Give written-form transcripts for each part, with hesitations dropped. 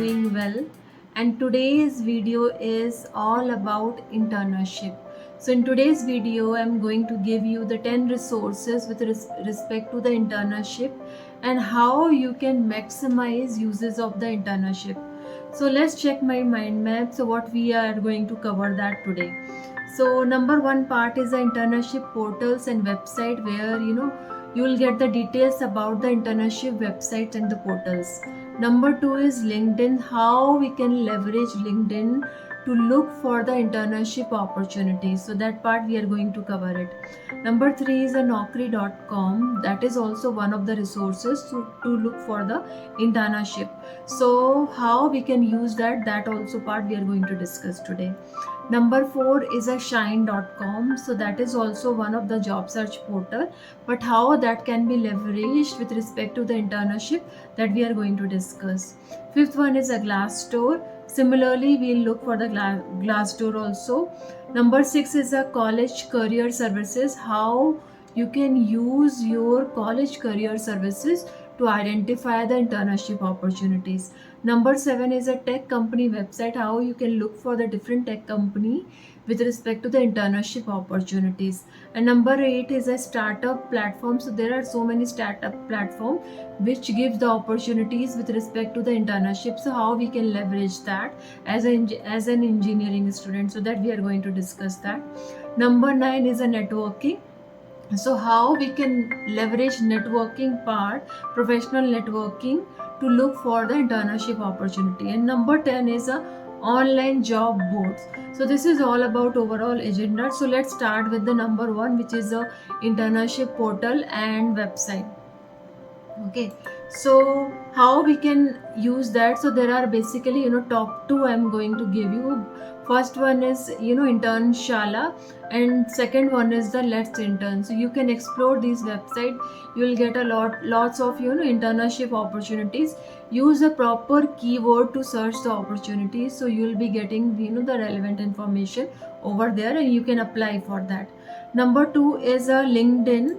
doing well, and today's video is all about internship. So in today's video I'm going to give you the 10 resources with respect to the internship and how you can maximize uses of the internship. So let's check my mind map. So what we are going to cover that today. So number one part is the internship portals and website where you will get the details about the internship websites and the portals. Number two is LinkedIn, how we can leverage LinkedIn to look for the internship opportunities. So that part we are going to cover it. Number three is a naukri.com, that is also one of the resources to look for the internship. So how we can use that also part we are going to discuss today. Number four is a shine.com. So that is also one of the job search portal, but how that can be leveraged with respect to the internship, that we are going to discuss. Fifth one is a Glassdoor. Similarly, we'll look for the Glassdoor also. Number six is a college career services, how you can use your college career services to identify the internship opportunities. Number seven is a tech company website, how you can look for the different tech company with respect to the internship opportunities. And number eight is a startup platform. So there are so many startup platform which gives the opportunities with respect to the internship. So how we can leverage that as an engineering student. So that we are going to discuss that. Number nine is a networking. So how we can leverage networking part, professional networking, to look for the internship opportunity. And number 10 is a online job boards. So this is all about overall agenda. So let's start with the number one, which is a internship portal and website. Okay, so how we can use that? So there are basically top two I'm going to give you. First one is Internshala, and second one is the Let's Intern. So you can explore these website. You will get lots of internship opportunities. Use a proper keyword to search the opportunities, so you will be getting the relevant information over there, and you can apply for that. Number two is a LinkedIn.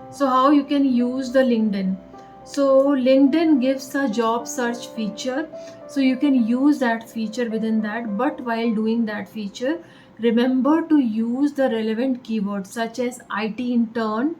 So how you can use the LinkedIn? So LinkedIn gives a job search feature, so you can use that feature within that. But while doing that feature, remember to use the relevant keywords such as IT intern,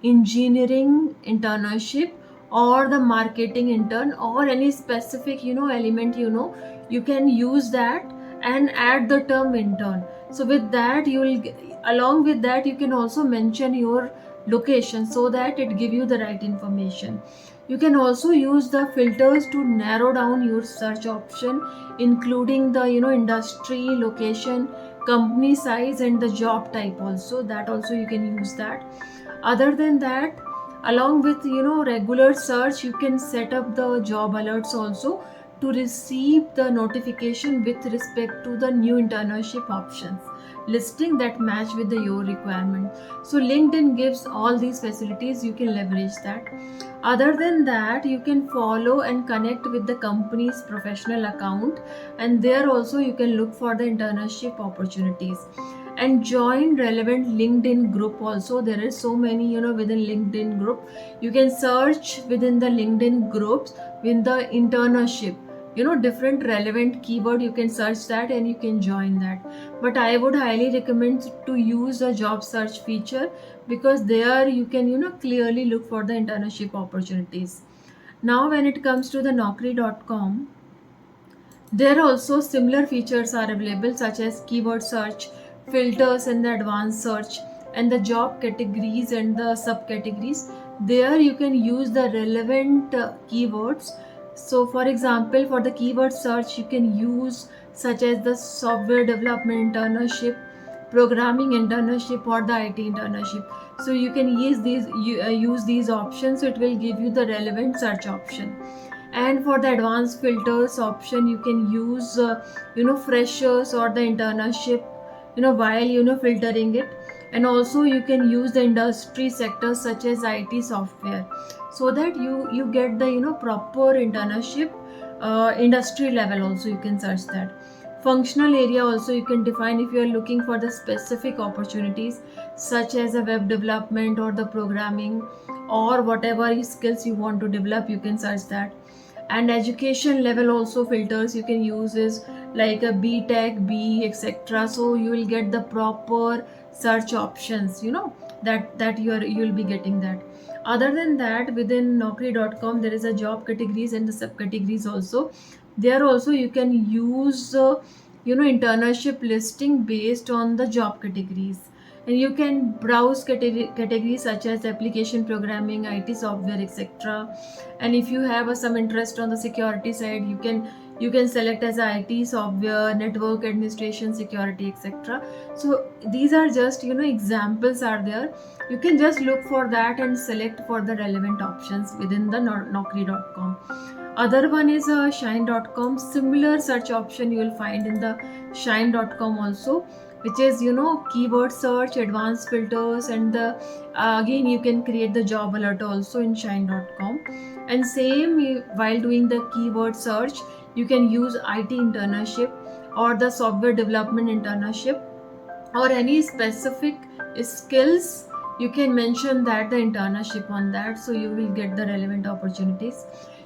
engineering internship, or the marketing intern, or any specific element. You can use that and add the term intern. So with that you will along with that you can also mention your location, so that it give you the right information. You can also use the filters to narrow down your search option, including the industry, location, company size, and the job type also. That also you can use that. Other than that, along with regular search, you can set up the job alerts also to receive the notification with respect to the new internship options listing that match with your requirement. So LinkedIn gives all these facilities, you can leverage that. Other than that, you can follow and connect with the company's professional account, and there also you can look for the internship opportunities. And join relevant LinkedIn group also. There is so many within LinkedIn group. You can search within the LinkedIn groups with the internship, different relevant keyword. You can search that and you can join that. But I would highly recommend to use a job search feature, because there you can clearly look for the internship opportunities. Now when it comes to the naukri.com, there also similar features are available, such as keyword search, filters, and the advanced search, and the job categories and the subcategories. There you can use the relevant keywords. So for example, for the keyword search, you can use such as the software development internship, programming internship, or the IT internship. So you can use these options. So it will give you the relevant search option. And for the advanced filters option, you can use freshers or the internship while filtering it. And also you can use the industry sectors such as IT software, so that you get the proper internship industry level also. You can search that. Functional area also you can define if you are looking for the specific opportunities, such as a web development or the programming, or whatever skills you want to develop, you can search that. And education level also filters you can use is like a B Tech, B, etc. So you will get the proper search options, that you'll be getting that. Other than that, within Naukri.com there is a job categories and the subcategories also. There also you can use internship listing based on the job categories, and you can browse categories such as application programming, IT software, etc. And if you have some interest on the security side, you can select as IT software, network administration, security, etc. So these are just examples are there. You can just look for that and select for the relevant options within the Naukri.com. Other one is shine.com. Similar search option you will find in the shine.com also, which is keyword search, advanced filters, and the again you can create the job alert also in shine.com. And same while doing the keyword search, you can use IT internship or the software development internship or any specific skills. You can mention that the internship on that, so you will get the relevant opportunities.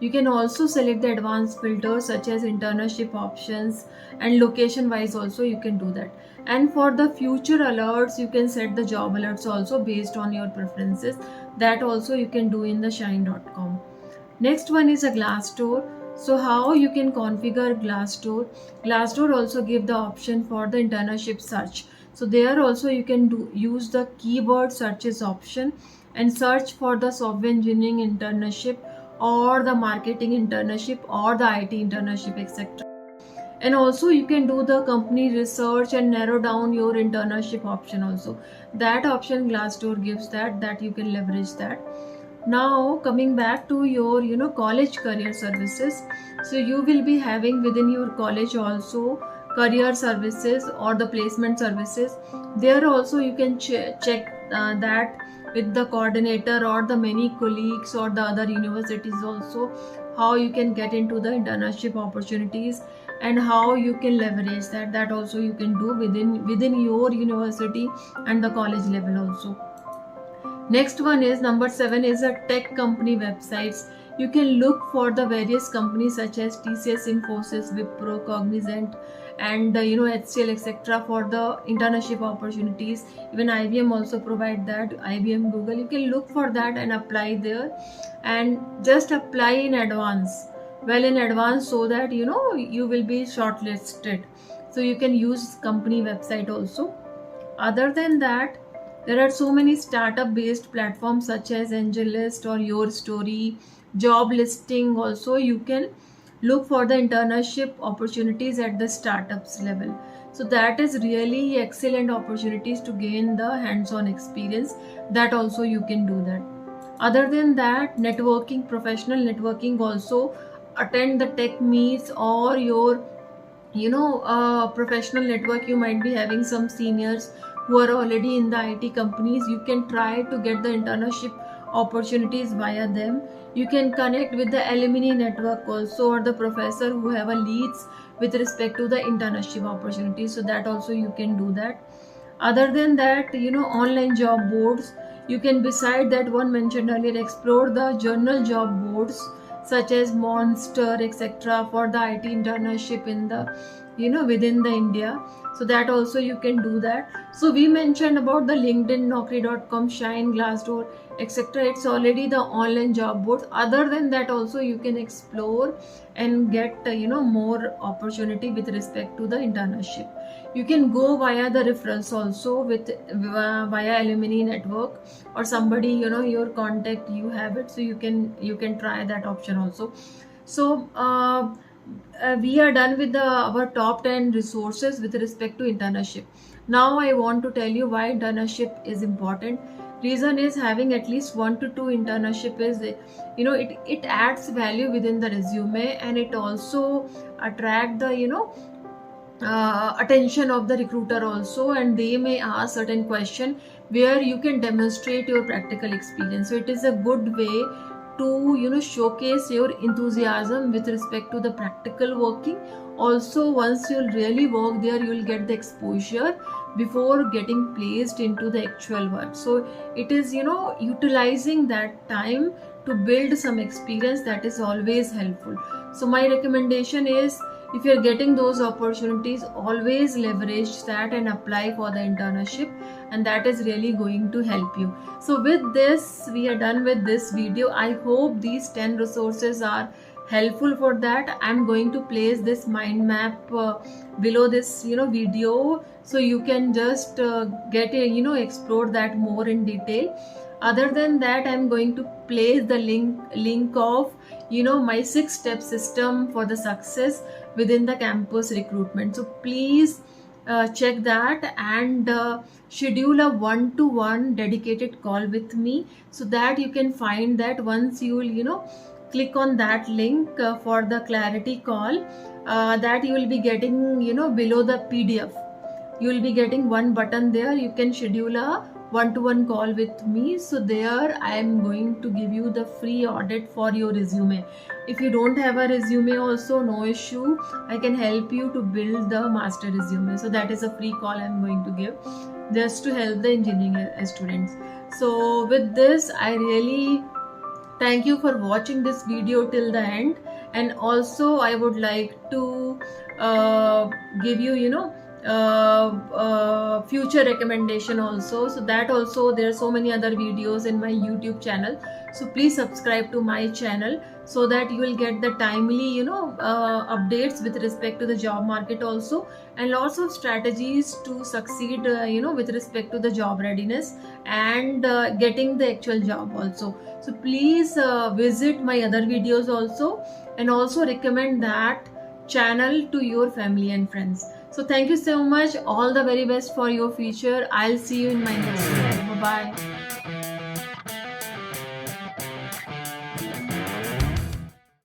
You can also select the advanced filters such as internship options, and location wise also you can do that. And for the future alerts, you can set the job alerts also based on your preferences. That also you can do in the shine.com. Next one is a Glassdoor. So how you can configure Glassdoor? Glassdoor also give the option for the internship search. So there also you can use the keyword searches option and search for the software engineering internship or the marketing internship or the IT internship, etc. And also you can do the company research and narrow down your internship option also. That option Glassdoor gives that you can leverage that. Now coming back to your college career services, so you will be having within your college also career services or the placement services. There also you can check that with the coordinator or the many colleagues or the other universities also, how you can get into the internship opportunities and how you can leverage that also you can do within your university and the college level also. Next one is number 7 is a tech company websites. You can look for the various companies such as TCS, Infosys, Wipro, Cognizant, and HCL, etc. for the internship opportunities. Even IBM also provide that. IBM, Google. You can look for that and apply there, and just apply in advance. Well in advance, so that you will be shortlisted. So you can use company website also. Other than that, there are so many startup based platforms such as AngelList or Your Story, job listing also. You can look for the internship opportunities at the startups level. So that is really excellent opportunities to gain the hands-on experience. That also you can do that. Other than that, networking, professional networking also. Attend the tech meets or your professional network. You might be having some seniors who are already in the IT companies. You can try to get the internship opportunities via them. You can connect with the alumni network also, or the professor who have a leads with respect to the internship opportunities. So that also you can do that. Other than that, online job boards. You can, beside that one mentioned earlier, explore the journal job boards such as Monster, etc. for the IT internship in the within the India. So that also you can do that. So we mentioned about the LinkedIn, Naukri.com, Shine, Glassdoor, etc. It's already the online job boards. Other than that also you can explore and get more opportunity with respect to the internship. You can go via the referrals also with via alumni network or somebody your contact, you have it, so you can try that option also. So we are done with our top 10 resources with respect to internship. Now I want to tell you why internship is important. Reason is, having at least 1 to 2 internship is it adds value within the resume, and it also attract the attention of the recruiter also, and they may ask certain question where you can demonstrate your practical experience. So it is a good way to showcase your enthusiasm with respect to the practical working. Also, once you'll really work there, you'll get the exposure before getting placed into the actual work. So it is utilizing that time to build some experience, that is always helpful. So my recommendation is, if you're getting those opportunities, always leverage that and apply for the internship, and that is really going to help you. So with this, we are done with this video. I hope these 10 resources are helpful for that. I'm going to place this mind map below this video, so you can just get a explore that more in detail. Other than that, I'm going to place the link of my 6-step system for the success within the campus recruitment. So please check that and schedule a one-to-one dedicated call with me, so that you can find that once you will click on that link for the clarity call, that you will be getting below the PDF, you will be getting one button there. You can schedule a one-to-one call with me. So there I am going to give you the free audit for your resume. If you don't have a resume also, no issue, I can help you to build the master resume. So that is a free call I am going to give, just to help the engineering students. So with this, I really thank you for watching this video till the end. And also I would like to give you future recommendation also. So that also, there are so many other videos in my YouTube channel. So please subscribe to my channel, so that you will get the timely updates with respect to the job market also, and lots of strategies to succeed with respect to the job readiness and getting the actual job also. So please visit my other videos also, and also recommend that channel to your family and friends. So thank you so much. All the very best for your future. I'll see you in my next video. Bye bye.